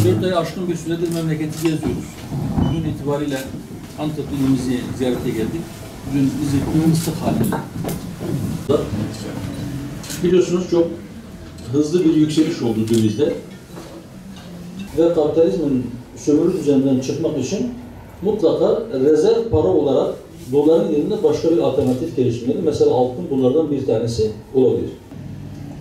4 ay aşkın bir süredir memleketi geziyoruz. Dün itibariyle Antep ilimizi ziyarete geldik. Dün bizi ıslık halinde. Biliyorsunuz çok hızlı bir yükseliş oldu dövizde. Ve kapitalizmin sömürü düzeninden çıkmak için mutlaka rezerv para olarak doların yerine başka bir alternatif geliştirmeli. Mesela altın bunlardan bir tanesi olabilir.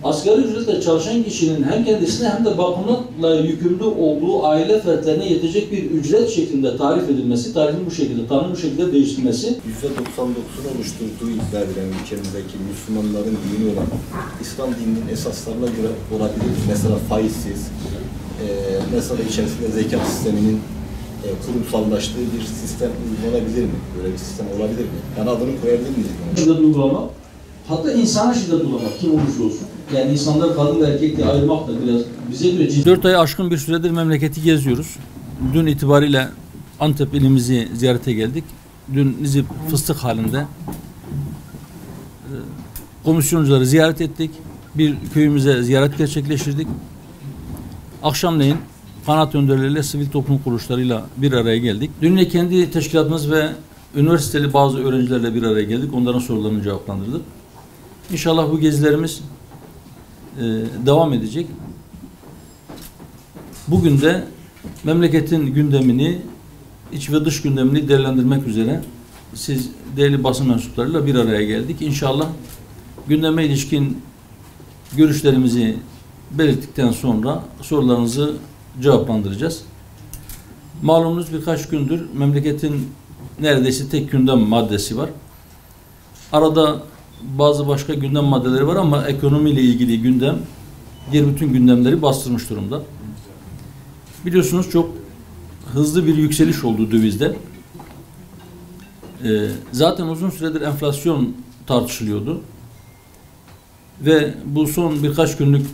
Asgari ücretle çalışan kişinin hem kendisine hem de bakımla yükümlü olduğu aile fertlerine yetecek bir ücret şeklinde tarif edilmesi, tarifin bu şekilde, tanım bu şekilde değiştirilmesi. %99'unu oluşturduğu iddia edilen ülkemizdeki Müslümanların dini olan İslam dininin esaslarına göre olabilir. Mesela faizsiz, mesela içerisinde zekat sisteminin kurumsallaştığı bir sistem uygulanabilir mi? Böyle bir sistem olabilir mi? Yani adını koyabilir miyiz? Şiddet uygulama, hatta insana şiddet uygulamak, kim olursa olsun. Yani insanlar kadın ve erkek diye ayırmak da biraz bize göre... 4 ay aşkın bir süredir memleketi geziyoruz. Dün itibariyle Antep ilimizi ziyarete geldik. Dün Nizip fıstık halinde komisyoncuları ziyaret ettik. Bir köyümüze ziyaret gerçekleştirdik. Akşamleyin kanaat önderleriyle, sivil toplum kuruluşlarıyla bir araya geldik. Dün kendi teşkilatımız ve üniversiteli bazı öğrencilerle bir araya geldik. Onların sorularını cevaplandırdık. İnşallah bu gezilerimiz devam edecek. Bugün de memleketin gündemini, iç ve dış gündemini değerlendirmek üzere siz değerli basın mensuplarıyla bir araya geldik. İnşallah gündeme ilişkin görüşlerimizi belirttikten sonra sorularınızı cevaplandıracağız. Malumunuz birkaç gündür memleketin neredeyse tek gündem maddesi var. Arada bazı başka gündem maddeleri var ama ekonomiyle ilgili gündem diğer bütün gündemleri bastırmış durumda. Biliyorsunuz çok hızlı bir yükseliş oldu dövizde. Zaten uzun süredir enflasyon tartışılıyordu. Ve bu son birkaç günlük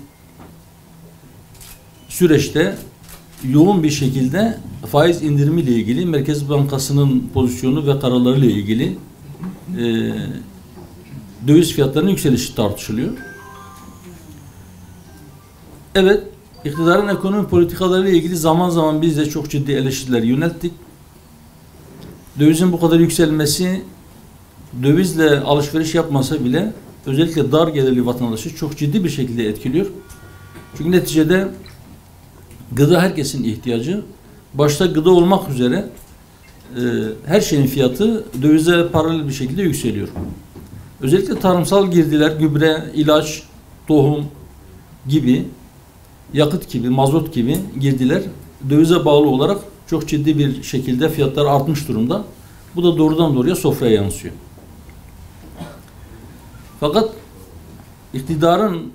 süreçte yoğun bir şekilde faiz indirimiyle ilgili Merkez Bankası'nın pozisyonu ve kararlarıyla ilgili döviz fiyatlarının yükselişi tartışılıyor. Evet, iktidarın ekonomi politikalarıyla ilgili zaman zaman biz de çok ciddi eleştiriler yönelttik. Dövizin bu kadar yükselmesi, dövizle alışveriş yapmasa bile özellikle dar gelirli vatandaşı çok ciddi bir şekilde etkiliyor. Çünkü neticede gıda herkesin ihtiyacı. Başta gıda olmak üzere her şeyin fiyatı dövize paralel bir şekilde yükseliyor. Özellikle tarımsal girdiler, gübre, ilaç, tohum gibi, yakıt gibi, mazot gibi girdiler dövize bağlı olarak çok ciddi bir şekilde fiyatlar artmış durumda. Bu da doğrudan doğruya sofraya yansıyor. Fakat iktidarın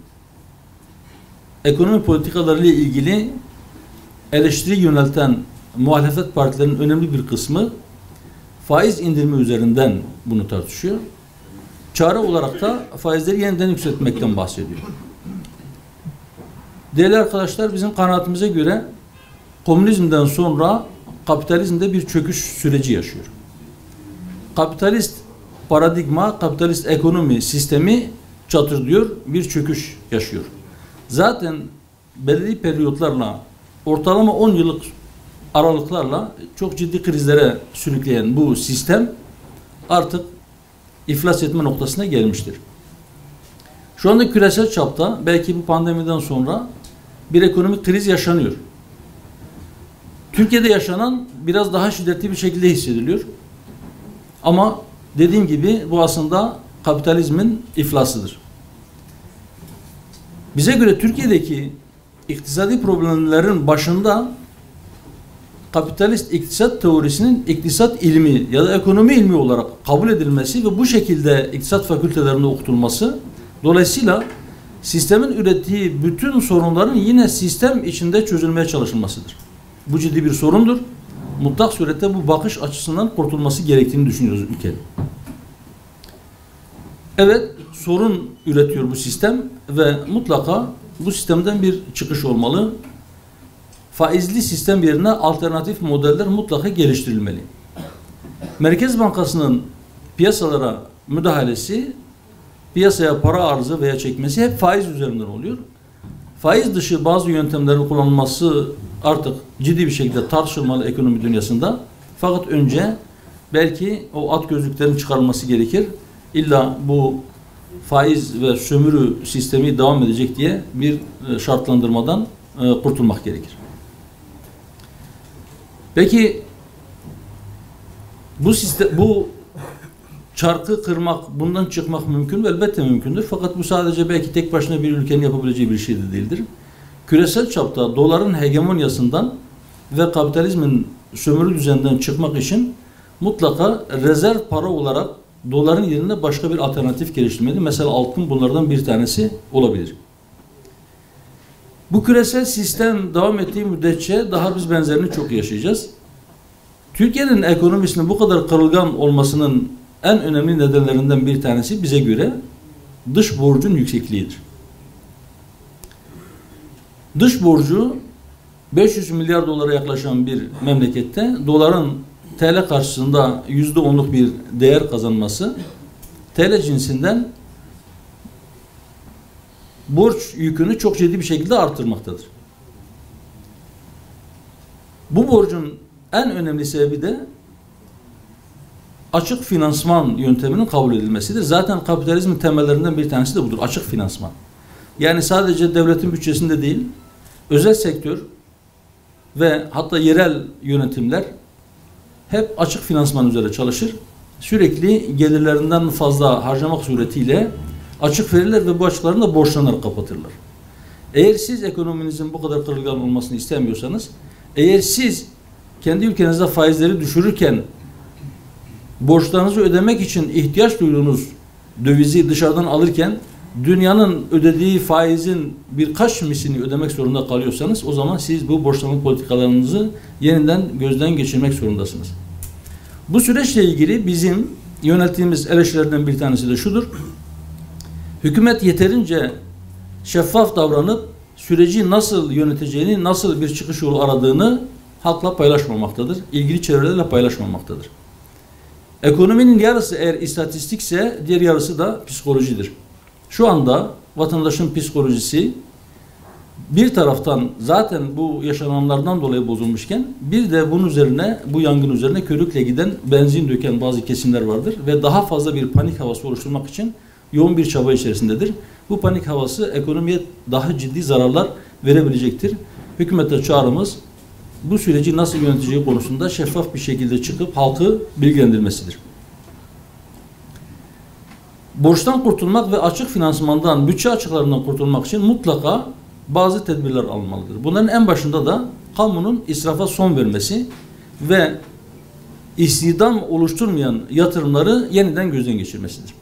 ekonomi politikalarıyla ilgili eleştiri yönelten muhalefet partilerinin önemli bir kısmı faiz indirimi üzerinden bunu tartışıyor. Çare olarak da faizleri yeniden yükseltmekten bahsediyor. Değerli arkadaşlar, bizim kanaatimize göre komünizmden sonra kapitalizmde bir çöküş süreci yaşıyor. Kapitalist paradigma, kapitalist ekonomi sistemi çatırdıyor, bir çöküş yaşıyor. Zaten belirli periyotlarla, ortalama 10 yıllık aralıklarla çok ciddi krizlere sürükleyen bu sistem artık iflas etme noktasına gelmiştir. Şu anda küresel çapta belki bu pandemiden sonra bir ekonomik kriz yaşanıyor. Türkiye'de yaşanan biraz daha şiddetli bir şekilde hissediliyor. Ama dediğim gibi bu aslında kapitalizmin iflasıdır. Bize göre Türkiye'deki iktisadi problemlerin başında kapitalist iktisat teorisinin iktisat ilmi ya da ekonomi ilmi olarak kabul edilmesi ve bu şekilde iktisat fakültelerinde okutulması, dolayısıyla sistemin ürettiği bütün sorunların yine sistem içinde çözülmeye çalışılmasıdır. Bu ciddi bir sorundur. Mutlak surette bu bakış açısından kurtulması gerektiğini düşünüyoruz ülkenin. Evet, sorun üretiyor bu sistem ve mutlaka bu sistemden bir çıkış olmalı. Faizli sistem yerine alternatif modeller mutlaka geliştirilmeli. Merkez Bankası'nın piyasalara müdahalesi, piyasaya para arzı veya çekmesi hep faiz üzerinden oluyor. Faiz dışı bazı yöntemlerin kullanılması artık ciddi bir şekilde tartışılmalı ekonomi dünyasında. Fakat önce belki o at gözlüklerin çıkarılması gerekir. İlla bu faiz ve sömürü sistemi devam edecek diye bir şartlandırmadan kurtulmak gerekir. Peki bu çarkı kırmak, bundan çıkmak mümkün mü? Elbette mümkündür. Fakat bu sadece belki tek başına bir ülkenin yapabileceği bir şey de değildir. Küresel çapta doların hegemonyasından ve kapitalizmin sömürü düzeninden çıkmak için mutlaka rezerv para olarak doların yerine başka bir alternatif geliştirmeli. Mesela altın bunlardan bir tanesi olabilir. Bu küresel sistem devam ettiği müddetçe daha biz benzerini çok yaşayacağız. Türkiye'nin ekonomisinin bu kadar kırılgan olmasının en önemli nedenlerinden bir tanesi bize göre dış borcun yüksekliğidir. Dış borcu 500 milyar dolara yaklaşan bir memlekette doların TL karşısında %10'luk bir değer kazanması TL cinsinden borç yükünü çok ciddi bir şekilde artırmaktadır. Bu borcun en önemli sebebi de açık finansman yönteminin kabul edilmesidir. Zaten kapitalizmin temellerinden bir tanesi de budur. Açık finansman. Yani sadece devletin bütçesinde değil, özel sektör ve hatta yerel yönetimler hep açık finansman üzere çalışır. Sürekli gelirlerinden fazla harcamak suretiyle açık verirler ve bu açıklarını da borçlanarak kapatırlar. Eğer siz ekonominizin bu kadar kırılgan olmasını istemiyorsanız, eğer siz kendi ülkenizde faizleri düşürürken borçlarınızı ödemek için ihtiyaç duyduğunuz dövizi dışarıdan alırken dünyanın ödediği faizin birkaç mislini ödemek zorunda kalıyorsanız o zaman siz bu borçlanma politikalarınızı yeniden gözden geçirmek zorundasınız. Bu süreçle ilgili bizim yönelttiğimiz eleştirilerden bir tanesi de şudur. Hükümet yeterince şeffaf davranıp süreci nasıl yöneteceğini, nasıl bir çıkış yolu aradığını halkla paylaşmamaktadır. İlgili çevrelerle paylaşmamaktadır. Ekonominin yarısı eğer istatistikse diğer yarısı da psikolojidir. Şu anda vatandaşın psikolojisi bir taraftan zaten bu yaşananlardan dolayı bozulmuşken bir de bunun üzerine, bu yangın üzerine körükle giden, benzin döken bazı kesimler vardır ve daha fazla bir panik havası oluşturmak için yoğun bir çaba içerisindedir. Bu panik havası ekonomiye daha ciddi zararlar verebilecektir. Hükümete çağrımız bu süreci nasıl yöneteceği konusunda şeffaf bir şekilde çıkıp halkı bilgilendirmesidir. Borçtan kurtulmak ve açık finansmandan, bütçe açıklarından kurtulmak için mutlaka bazı tedbirler alınmalıdır. Bunların en başında da kamunun israfa son vermesi ve istihdam oluşturmayan yatırımları yeniden gözden geçirmesidir.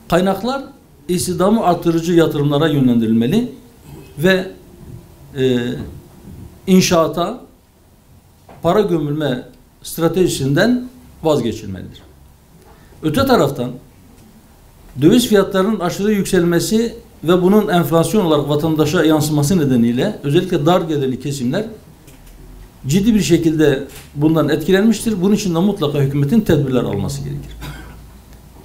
Kaynaklar istihdamı artırıcı yatırımlara yönlendirilmeli ve inşaata para gömülme stratejisinden vazgeçilmelidir. Öte taraftan döviz fiyatlarının aşırı yükselmesi ve bunun enflasyon olarak vatandaşa yansıması nedeniyle özellikle dar gelirli kesimler ciddi bir şekilde bundan etkilenmiştir. Bunun için de mutlaka hükümetin tedbirler alması gerekir.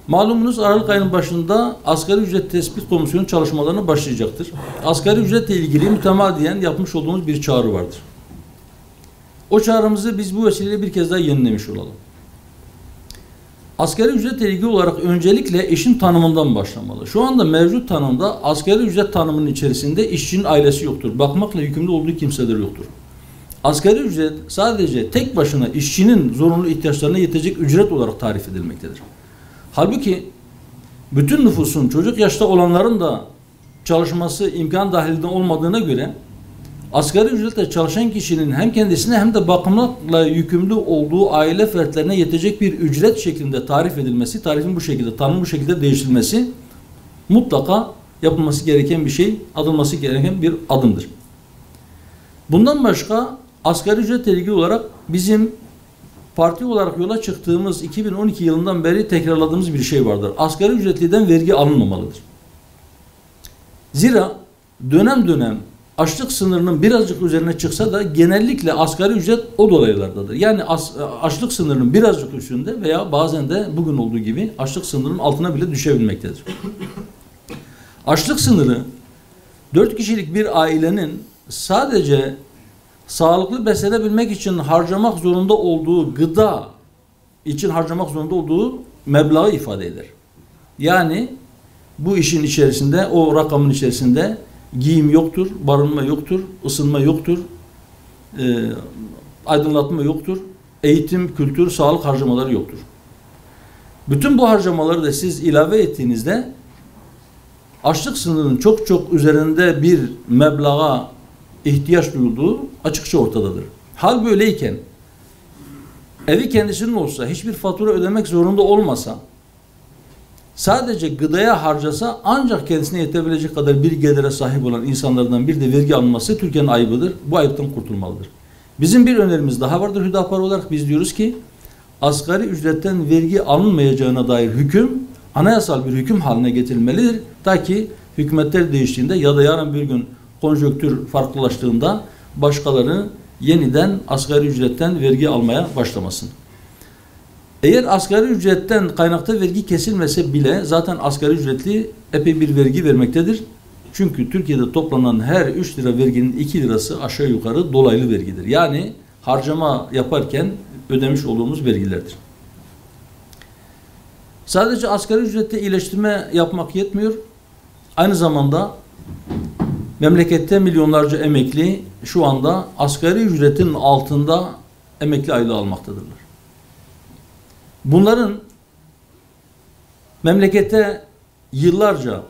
Malumunuz Aralık ayının başında asgari ücret tespit komisyonu çalışmalarına başlayacaktır. Asgari ücretle ilgili mütemadiyen yapmış olduğumuz bir çağrı vardır. O çağrımızı biz bu vesileyle bir kez daha yenilemiş olalım. Asgari ücretle ilgili olarak öncelikle işin tanımından başlamalı. Şu anda mevcut tanımda asgari ücret tanımının içerisinde işçinin ailesi yoktur. Bakmakla yükümlü olduğu kimseler yoktur. Asgari ücret sadece tek başına işçinin zorunlu ihtiyaçlarına yetecek ücret olarak tarif edilmektedir. Halbuki bütün nüfusun, çocuk yaşta olanların da çalışması imkan dahilinde olmadığına göre asgari ücretle çalışan kişinin hem kendisine hem de bakımla yükümlü olduğu aile fertlerine yetecek bir ücret şeklinde tarif edilmesi, tarifin bu şekilde, tanımın bu şekilde değiştirilmesi mutlaka yapılması gereken bir şey, atılması gereken bir adımdır. Bundan başka asgari ücretle ilgili olarak bizim parti olarak yola çıktığımız 2012 yılından beri tekrarladığımız bir şey vardır. Asgari ücretliden vergi alınmamalıdır. Zira dönem dönem açlık sınırının birazcık üzerine çıksa da genellikle asgari ücret o dolaylardadır. Yani açlık sınırının birazcık üstünde veya bazen de bugün olduğu gibi açlık sınırının altına bile düşebilmektedir. Açlık sınırı 4 kişilik bir ailenin sadece sağlıklı beslenebilmek için harcamak zorunda olduğu gıda için harcamak zorunda olduğu meblağı ifade eder. Yani bu işin içerisinde, o rakamın içerisinde giyim yoktur, barınma yoktur, ısınma yoktur, aydınlatma yoktur, eğitim, kültür, sağlık harcamaları yoktur. Bütün bu harcamaları da siz ilave ettiğinizde açlık sınırının çok çok üzerinde bir meblağa ihtiyaç duyulduğu açıkça ortadadır. Hal böyleyken evi kendisinin olsa, hiçbir fatura ödemek zorunda olmasa, sadece gıdaya harcasa ancak kendisine yetebilecek kadar bir gelire sahip olan insanlardan bir de vergi alınması Türkiye'nin ayıbıdır. Bu ayıptan kurtulmalıdır. Bizim bir önerimiz daha vardır Hüdapar olarak. Biz diyoruz ki asgari ücretten vergi alınmayacağına dair hüküm anayasal bir hüküm haline getirilmelidir. Ta ki hükümetler değiştiğinde ya da yarın bir gün konjonktür farklılaştığında başkaları yeniden asgari ücretten vergi almaya başlamasın. Eğer asgari ücretten kaynakta vergi kesilmese bile zaten asgari ücretli epey bir vergi vermektedir. Çünkü Türkiye'de toplanan her 3 lira verginin 2 lirası aşağı yukarı dolaylı vergidir. Yani harcama yaparken ödemiş olduğumuz vergilerdir. Sadece asgari ücrette iyileştirme yapmak yetmiyor. Aynı zamanda memlekette milyonlarca emekli şu anda asgari ücretin altında emekli aylığı almaktadırlar. Bunların memlekette yıllarca,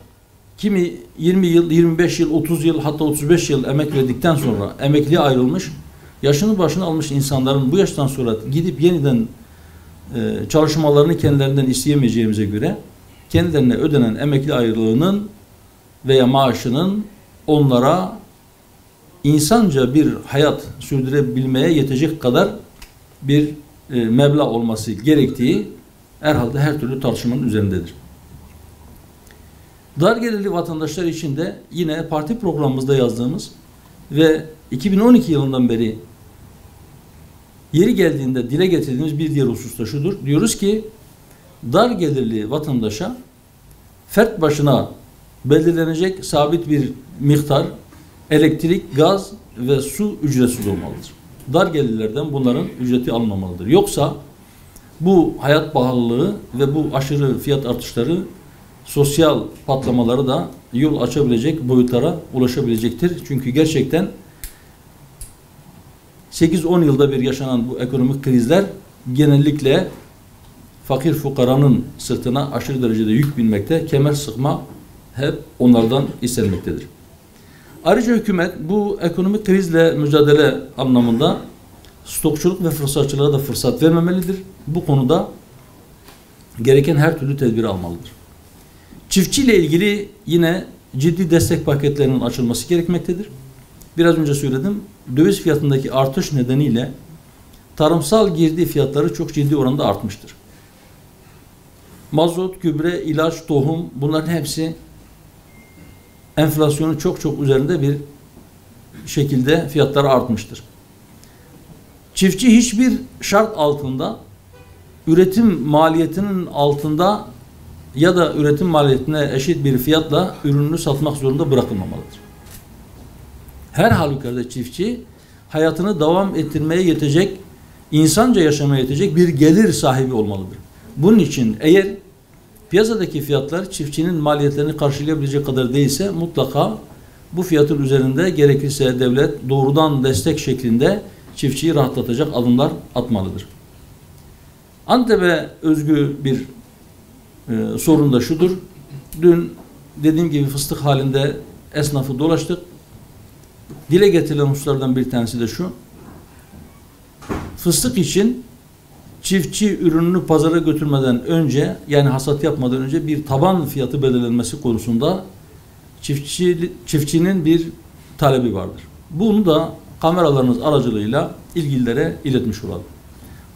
kimi 20 yıl, 25 yıl, 30 yıl, hatta 35 yıl emek verdikten sonra emekliye ayrılmış, yaşını başını almış insanların bu yaştan sonra gidip yeniden çalışmalarını kendilerinden isteyemeyeceğimize göre kendilerine ödenen emekli ayrılığının veya maaşının onlara insanca bir hayat sürdürebilmeye yetecek kadar bir meblağ olması gerektiği herhalde her türlü tartışmanın üzerindedir. Dar gelirli vatandaşlar için de yine parti programımızda yazdığımız ve 2012 yılından beri yeri geldiğinde dile getirdiğimiz bir diğer husus da şudur. Diyoruz ki dar gelirli vatandaşa fert başına belirlenecek sabit bir miktar elektrik, gaz ve su ücretsiz olmalıdır. Dar gelirlerden bunların ücreti alınmamalıdır. Yoksa bu hayat pahalılığı ve bu aşırı fiyat artışları sosyal patlamaları da yol açabilecek boyutlara ulaşabilecektir. Çünkü gerçekten 8-10 yılda bir yaşanan bu ekonomik krizler genellikle fakir fukaranın sırtına aşırı derecede yük binmekte, kemer sıkma hep onlardan istenmektedir. Ayrıca hükümet bu ekonomik krizle mücadele anlamında stokçuluk ve fırsatçılara da fırsat vermemelidir. Bu konuda gereken her türlü tedbiri almalıdır. Çiftçiyle ilgili yine ciddi destek paketlerinin açılması gerekmektedir. Biraz önce söyledim. Döviz fiyatındaki artış nedeniyle tarımsal girdi fiyatları çok ciddi oranda artmıştır. Mazot, gübre, ilaç, tohum bunların hepsi enflasyonun çok çok üzerinde bir şekilde fiyatları artmıştır. Çiftçi hiçbir şart altında üretim maliyetinin altında ya da üretim maliyetine eşit bir fiyatla ürününü satmak zorunda bırakılmamalıdır. Her halükarda çiftçi hayatını devam ettirmeye yetecek, insanca yaşamaya yetecek bir gelir sahibi olmalıdır. Bunun için eğer piyasadaki fiyatlar çiftçinin maliyetlerini karşılayabilecek kadar değilse mutlaka bu fiyatın üzerinde gerekirse devlet doğrudan destek şeklinde çiftçiyi rahatlatacak adımlar atmalıdır. Antep'e özgü bir sorun da şudur. Dün dediğim gibi fıstık halinde esnafı dolaştık. Dile getirilen hususlardan bir tanesi de şu. Fıstık için çiftçi ürününü pazara götürmeden önce, yani hasat yapmadan önce bir taban fiyatı belirlenmesi konusunda çiftçinin bir talebi vardır. Bunu da kameralarınız aracılığıyla ilgililere iletmiş olalım.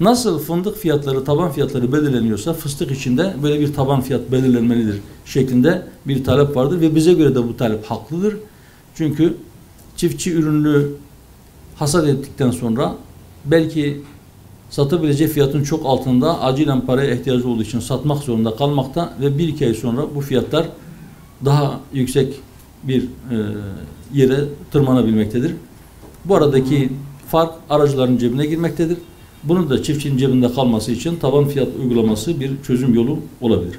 Nasıl fındık fiyatları, taban fiyatları belirleniyorsa fıstık için de böyle bir taban fiyat belirlenmelidir şeklinde bir talep vardır ve bize göre de bu talep haklıdır. Çünkü çiftçi ürünü hasat ettikten sonra belki satabileceği fiyatın çok altında acilen paraya ihtiyacı olduğu için satmak zorunda kalmakta ve 1-2 ay sonra bu fiyatlar daha yüksek bir yere tırmanabilmektedir. Bu aradaki fark aracıların cebine girmektedir. Bunun da çiftçinin cebinde kalması için taban fiyat uygulaması bir çözüm yolu olabilir.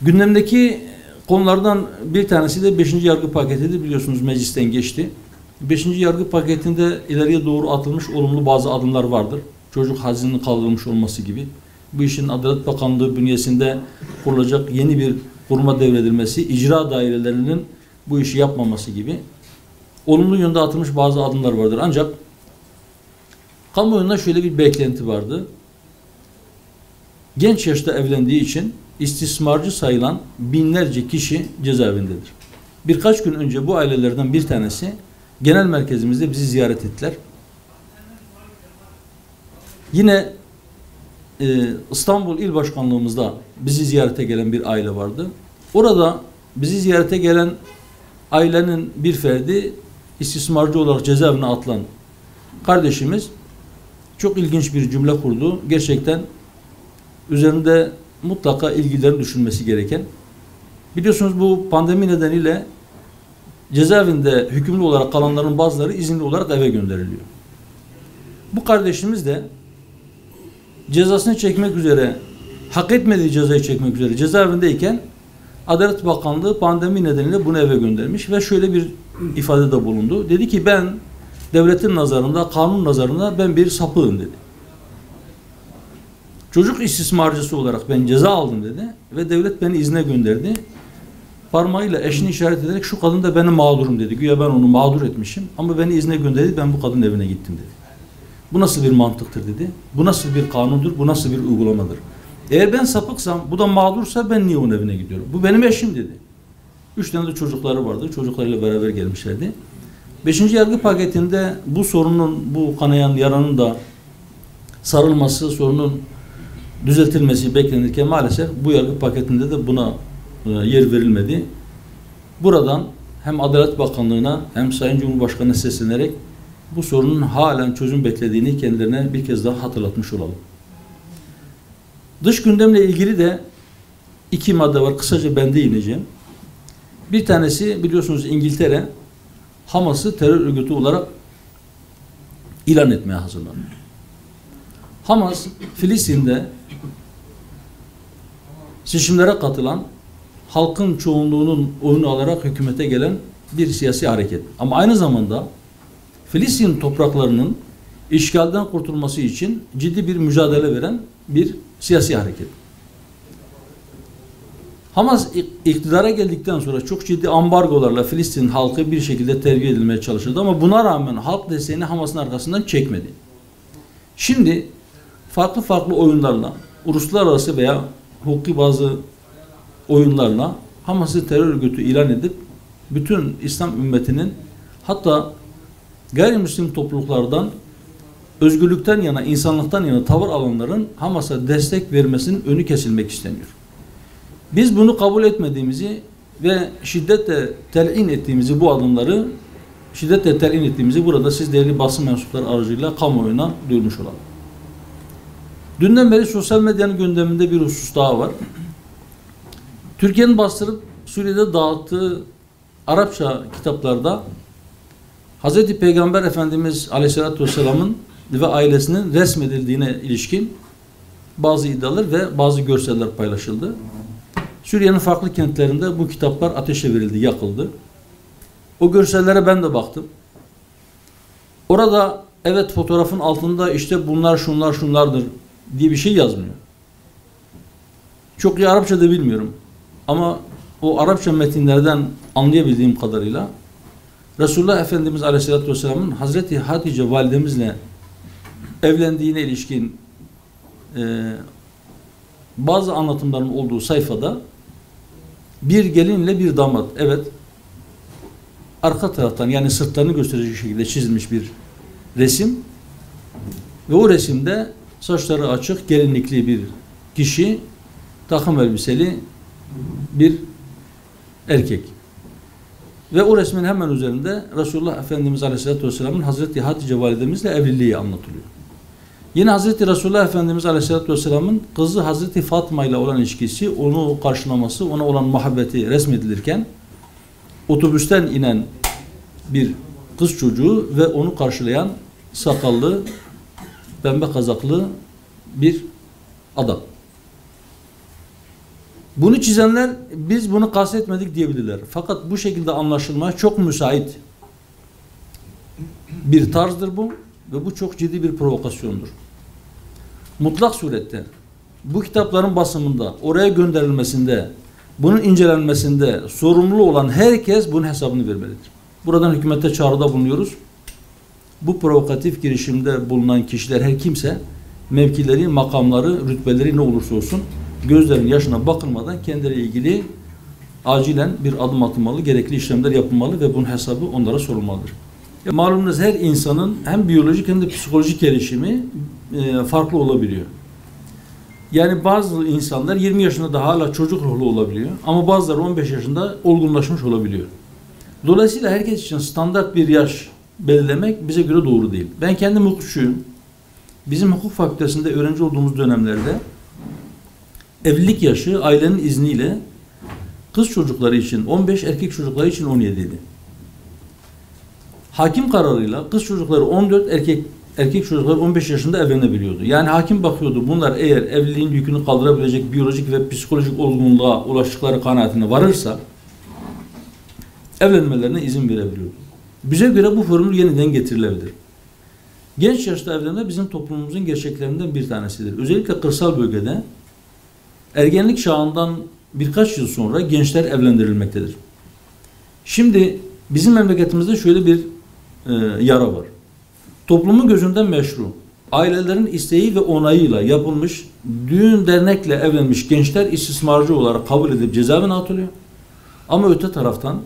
Gündemdeki konulardan bir tanesi de 5. yargı paketidir. Biliyorsunuz meclisten geçti. 5. yargı paketinde ileriye doğru atılmış olumlu bazı adımlar vardır. Çocuk hazininin kaldırılmış olması gibi. Bu işin Adalet Bakanlığı bünyesinde kurulacak yeni bir kuruma devredilmesi, icra dairelerinin bu işi yapmaması gibi olumlu yönde atılmış bazı adımlar vardır. Ancak kamuoyunda şöyle bir beklenti vardı. Genç yaşta evlendiği için istismarcı sayılan binlerce kişi cezaevindedir. Birkaç gün önce bu ailelerden bir tanesi genel merkezimizde bizi ziyaret ettiler. Yine İstanbul İl Başkanlığımızda bizi ziyarete gelen bir aile vardı. Orada bizi ziyarete gelen ailenin bir ferdi istismarcı olarak cezaevine atılan kardeşimiz çok ilginç bir cümle kurdu. Gerçekten üzerinde mutlaka ilgilerin düşünmesi gereken. Biliyorsunuz bu pandemi nedeniyle cezaevinde hükümlü olarak kalanların bazıları izinli olarak eve gönderiliyor. Bu kardeşimiz de cezasını çekmek üzere, hak etmediği cezayı çekmek üzere cezaevindeyken Adalet Bakanlığı pandemi nedeniyle bunu eve göndermiş ve şöyle bir ifadede bulundu. Dedi ki ben devletin nazarında, kanun nazarında ben bir sapığım dedi. Çocuk istismarcısı olarak ben ceza aldım dedi ve devlet beni izne gönderdi. Parmağıyla eşini işaret ederek şu kadın da benim mağdurum dedi. Güya ben onu mağdur etmişim ama beni izne gönderdi, ben bu kadının evine gittim dedi. Bu nasıl bir mantıktır dedi. Bu nasıl bir kanundur, bu nasıl bir uygulamadır. Eğer ben sapıksam, bu da mağdursa ben niye onun evine gidiyorum? Bu benim eşim dedi. 3 tane de çocukları vardı. Çocuklarıyla beraber gelmişlerdi. 5. yargı paketinde bu sorunun, bu kanayan yaranın da sarılması, sorunun düzeltilmesi beklenirken maalesef bu yargı paketinde de buna yer verilmedi. Buradan hem Adalet Bakanlığı'na hem Sayın Cumhurbaşkanı'na seslenerek bu sorunun halen çözüm beklediğini kendilerine bir kez daha hatırlatmış olalım. Dış gündemle ilgili de 2 madde var. Kısaca ben değineceğim. Bir tanesi biliyorsunuz İngiltere Hamas'ı terör örgütü olarak ilan etmeye hazırlanıyor. Hamas, Filistin'de seçimlere katılan, halkın çoğunluğunun oyunu alarak hükümete gelen bir siyasi hareket. Ama aynı zamanda Filistin topraklarının işgalden kurtulması için ciddi bir mücadele veren bir siyasi hareket. Hamas iktidara geldikten sonra çok ciddi ambargolarla Filistin halkı bir şekilde terbiye edilmeye çalışıldı ama buna rağmen halk desteğini Hamas'ın arkasından çekmedi. Şimdi farklı oyunlarla, uluslararası veya hukuki bazı oyunlarla Hamas'ı terör örgütü ilan edip bütün İslam ümmetinin hatta gayrimüslim topluluklardan özgürlükten yana, insanlıktan yana tavır alanların Hamas'a destek vermesinin önü kesilmek isteniyor. Biz bunu kabul etmediğimizi ve şiddetle telin ettiğimizi, bu adımları şiddetle telin ettiğimizi burada siz değerli basın mensupları aracılığıyla kamuoyuna duyurmuş olalım. Dünden beri sosyal medyanın gündeminde bir husus daha var. Türkiye'nin bastırıp Suriye'de dağıttığı Arapça kitaplarda Hz. Peygamber Efendimiz Aleyhisselatü Vesselam'ın ve ailesinin resmedildiğine ilişkin bazı iddialar ve bazı görseller paylaşıldı. Suriye'nin farklı kentlerinde bu kitaplar ateşe verildi, yakıldı. O görsellere ben de baktım. Orada evet fotoğrafın altında işte bunlar şunlardır diye bir şey yazmıyor. Çok iyi Arapça da bilmiyorum. Ama o Arapça metinlerden anlayabildiğim kadarıyla Resulullah Efendimiz Aleyhisselatü Vesselam'ın Hazreti Hatice validemizle evlendiğine ilişkin bazı anlatımların olduğu sayfada bir gelinle bir damat, evet, arka taraftan yani sırtlarını gösterecek şekilde çizilmiş bir resim ve o resimde saçları açık, gelinlikli bir kişi, takım elbiseli bir erkek. Ve o resmin hemen üzerinde Resulullah Efendimiz Aleyhisselatü Vesselam'ın Hazreti Hatice validemizle evliliği anlatılıyor. Yine Hazreti Resulullah Efendimiz Aleyhisselatü Vesselam'ın kızı Hazreti Fatma ile olan ilişkisi, onu karşılaması, ona olan muhabbeti resmedilirken otobüsten inen bir kız çocuğu ve onu karşılayan sakallı, pembe kazaklı bir adam. Bunu çizenler biz bunu kastetmedik diyebilirler. Fakat bu şekilde anlaşılmaya çok müsait bir tarzdır bu ve bu çok ciddi bir provokasyondur. Mutlak surette bu kitapların basımında, oraya gönderilmesinde, bunun incelenmesinde sorumlu olan herkes bunun hesabını vermelidir. Buradan hükümete çağrıda bulunuyoruz. Bu provokatif girişimde bulunan kişiler her kimse mevkileri, makamları, rütbeleri ne olursa olsun gözlerinin yaşına bakılmadan kendileriyle ilgili acilen bir adım atılmalı, gerekli işlemler yapılmalı ve bunun hesabı onlara sorulmalıdır. Malumunuz her insanın hem biyolojik hem de psikolojik gelişimi farklı olabiliyor. Yani bazı insanlar 20 yaşında da hala çocuk ruhlu olabiliyor ama bazıları 15 yaşında olgunlaşmış olabiliyor. Dolayısıyla herkes için standart bir yaş belirlemek bize göre doğru değil. Ben kendim hukukçuyum. Bizim hukuk fakültesinde öğrenci olduğumuz dönemlerde evlilik yaşı ailenin izniyle kız çocukları için 15, erkek çocukları için 17 idi. Hakim kararıyla kız çocukları 14, erkek çocukları 15 yaşında evlenebiliyordu. Yani hakim bakıyordu bunlar eğer evliliğin yükünü kaldırabilecek biyolojik ve psikolojik olgunluğa ulaştıkları kanaatine varırsa evlenmelerine izin verebiliyordu. Bize göre bu formül yeniden getirilebilir. Genç yaşta evlenme bizim toplumumuzun gerçeklerinden bir tanesidir. Özellikle kırsal bölgede ergenlik çağından birkaç yıl sonra gençler evlendirilmektedir. Şimdi bizim memleketimizde şöyle bir yara var. Toplumun gözünden meşru, ailelerin isteği ve onayıyla yapılmış düğün dernekle evlenmiş gençler istismarcı olarak kabul edilip cezaevine atılıyor. Ama öte taraftan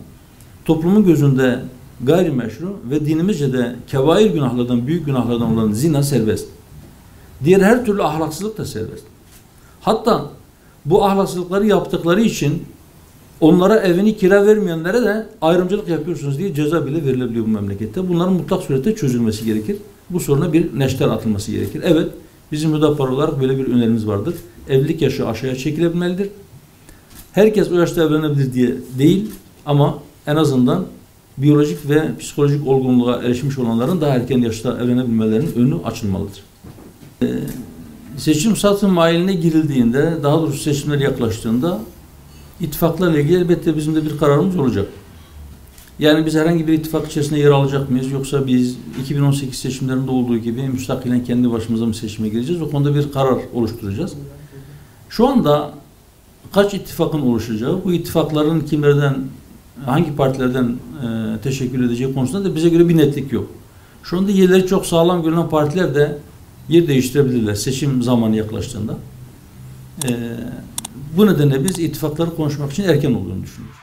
toplumun gözünde gayrimeşru ve dinimizce de kebair günahlardan, büyük günahlardan olan zina serbest. Diğer her türlü ahlaksızlık da serbest. Hatta bu ahlaksızlıkları yaptıkları için onlara evini kira vermeyenlere de ayrımcılık yapıyorsunuz diye ceza bile verilebiliyor bu memlekette. Bunların mutlak surette çözülmesi gerekir. Bu soruna bir neşter atılması gerekir. Evet, bizim Hüdapar olarak böyle bir önerimiz vardır. Evlilik yaşı aşağıya çekilebilmelidir. Herkes o yaşta evlenebilir diye değil ama en azından biyolojik ve psikolojik olgunluğa erişmiş olanların daha erken yaşta evlenebilmelerinin önü açılmalıdır. Seçim satım mailine girildiğinde, daha doğrusu seçimler yaklaştığında ittifaklarla ilgili elbette bizim de bir kararımız olacak. Yani biz herhangi bir ittifak içerisinde yer alacak mıyız? Yoksa biz 2018 seçimlerinde olduğu gibi müstakilen kendi başımıza mı seçime gireceğiz? O konuda bir karar oluşturacağız. Şu anda kaç ittifakın oluşacağı, bu ittifakların kimlerden, hangi partilerden teşekkür edeceği konusunda da bize göre bir netlik yok. Şu anda yerleri çok sağlam görünen partiler de yer değiştirebilirler seçim zamanı yaklaştığında. Bu nedenle biz ittifakları konuşmak için erken olduğunu düşünüyoruz.